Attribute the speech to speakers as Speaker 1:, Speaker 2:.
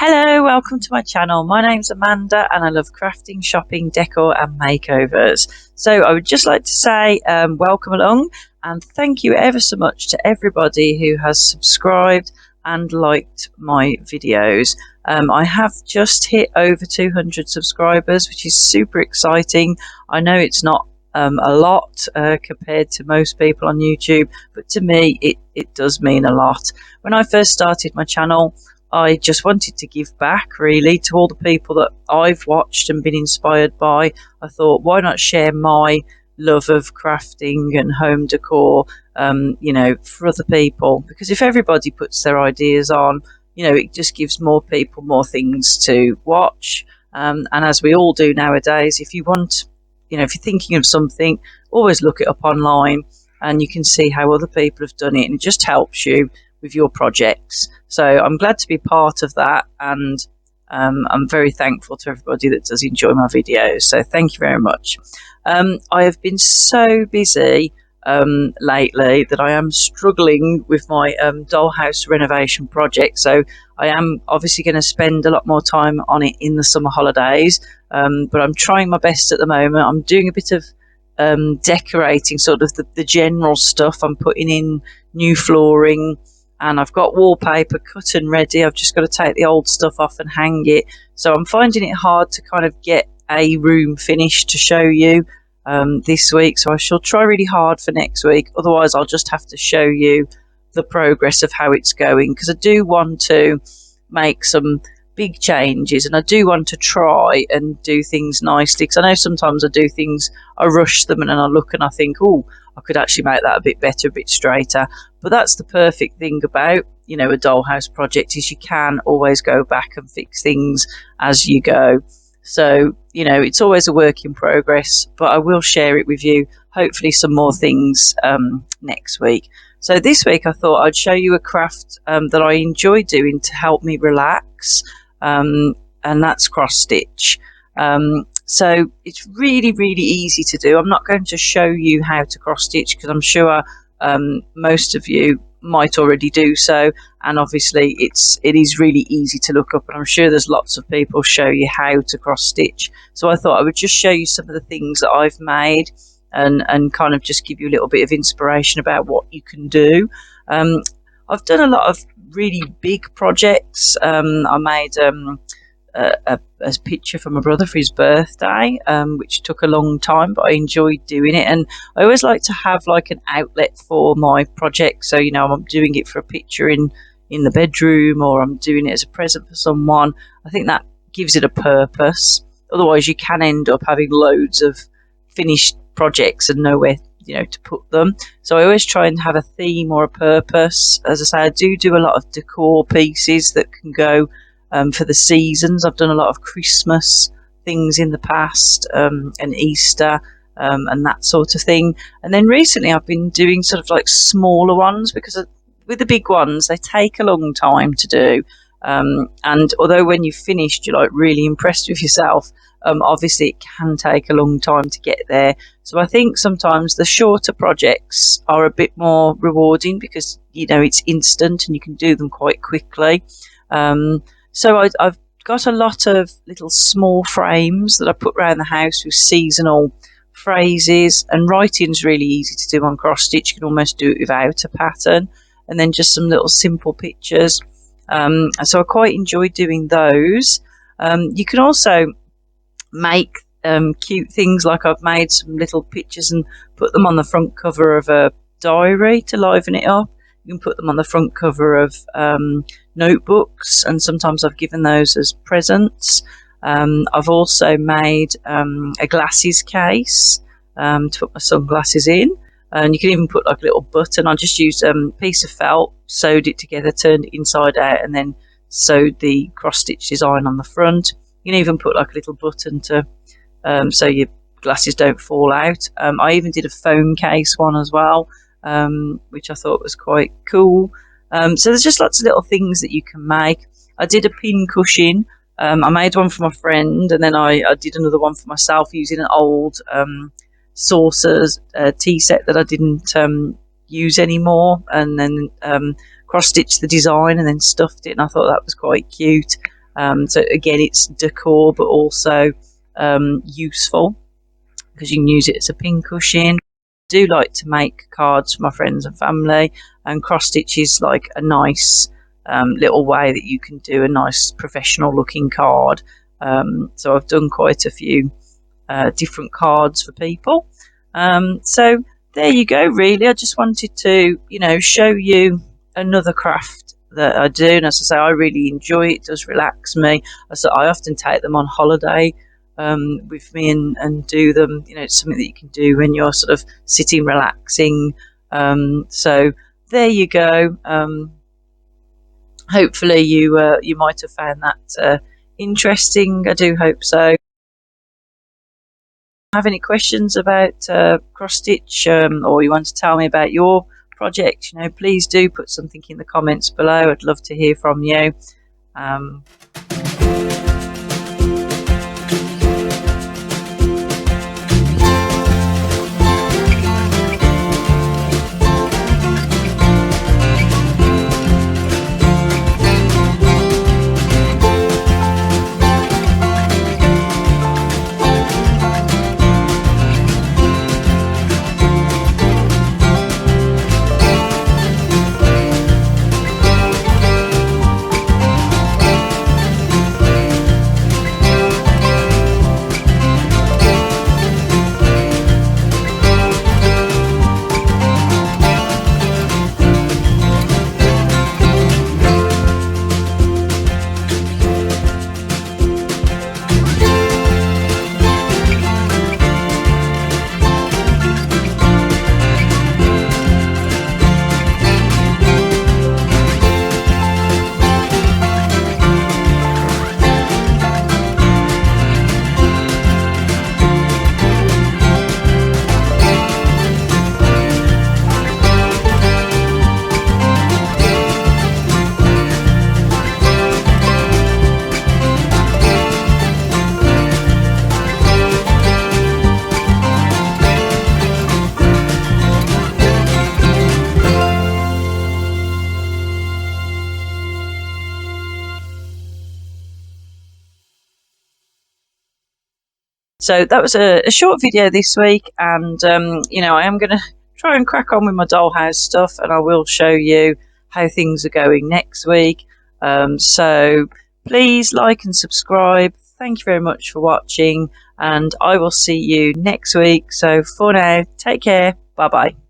Speaker 1: Hello, welcome to my channel. My name's Amanda and I love crafting, shopping, decor and makeovers. So I would just like to say welcome along and thank you ever so much to everybody who has subscribed and liked my videos. I have just hit over 200 subscribers, which is super exciting. I know it's not a lot compared to most people on YouTube, but to me it does mean a lot. When I first started my channel, I just wanted to give back really to all the people that I've watched and been inspired by. I thought, why not share my love of crafting and home decor, for other people? Because if everybody puts their ideas on, it just gives more people more things to watch. And as we all do nowadays, if you want, if you're thinking of something, always look it up online and you can see how other people have done it, and it just helps you with your projects. So I'm glad to be part of that, and I'm very thankful to everybody that does enjoy my videos. So thank you very much. I have been so busy lately that I am struggling with my dollhouse renovation project. So I am obviously going to spend a lot more time on it in the summer holidays, but I'm trying my best at the moment. I'm doing a bit of decorating, sort of the general stuff. I'm putting in new flooring, and I've got wallpaper cut and ready. I've just got to take the old stuff off and hang it. So I'm finding it hard to kind of get a room finished to show you this week. So I shall try really hard for next week. Otherwise, I'll just have to show you the progress of how it's going, because I do want to make some big changes and I do want to try and do things nicely, because I know sometimes I do things, I rush them and then I look and I think, oh, I could actually make that a bit better, a bit straighter. But that's the perfect thing about, a dollhouse project, is you can always go back and fix things as you go. So, it's always a work in progress, but I will share it with you, hopefully some more things next week. So this week I thought I'd show you a craft that I enjoy doing to help me relax, and that's cross stitch. So it's really, really easy to do. I'm not going to show you how to cross stitch because I'm sure most of you might already do so, and obviously it is really easy to look up, and I'm sure there's lots of people show you how to cross stitch. So I thought I would just show you some of the things that I've made and kind of just give you a little bit of inspiration about what you can do. I've done a lot of really big projects. I made a picture for my brother for his birthday, which took a long time, but I enjoyed doing it. And I always like to have like an outlet for my project. So, I'm doing it for a picture in the bedroom, or I'm doing it as a present for someone. I think that gives it a purpose. Otherwise, you can end up having loads of finished projects and nowhere to put them. So I always try and have a theme or a purpose. As I say, I do a lot of decor pieces that can go for the seasons. I've done a lot of Christmas things in the past, and Easter, and that sort of thing. And then recently I've been doing sort of like smaller ones, because with the big ones they take a long time to do, and although when you've finished you're like really impressed with yourself, obviously it can take a long time to get there. So I think sometimes the shorter projects are a bit more rewarding, because it's instant and you can do them quite quickly. So I've got a lot of little small frames that I put around the house with seasonal phrases, and writing's really easy to do on cross stitch. You can almost do it without a pattern, and then just some little simple pictures. So I quite enjoy doing those. You can also make cute things, like I've made some little pictures and put them on the front cover of a diary to liven it up. You can put them on the front cover of notebooks, and sometimes I've given those as presents. I've also made a glasses case to put my sunglasses in, and you can even put like a little button. I just used a piece of felt, sewed it together, turned it inside out, and then sewed the cross stitch design on the front. You can even put like a little button to so your glasses don't fall out. I even did a phone case one as well, which I thought was quite cool. So there's just lots of little things that you can make. I did a pin cushion. I made one for my friend, and then I did another one for myself using an old saucers tea set that I didn't use anymore, and then cross-stitched the design and then stuffed it, and I thought that was quite cute. So again, it's decor, but also useful because you can use it as a pincushion. I do like to make cards for my friends and family, and cross stitch is like a nice little way that you can do a nice professional looking card. So I've done quite a few different cards for people. So there you go. Really, I just wanted to, show you another craft that I do, and as I say, I really enjoy it. It does relax me. I often take them on holiday with me and do them. It's something that you can do when you're sort of sitting relaxing. So there you go. Hopefully you might have found that interesting. I do hope so. Have any questions about cross stitch, or you want to tell me about your project, please do put something in the comments below. I'd love to hear from you. So that was a short video this week, and I am going to try and crack on with my dollhouse stuff, and I will show you how things are going next week. So please like and subscribe. Thank you very much for watching, and I will see you next week. So for now, take care. Bye bye.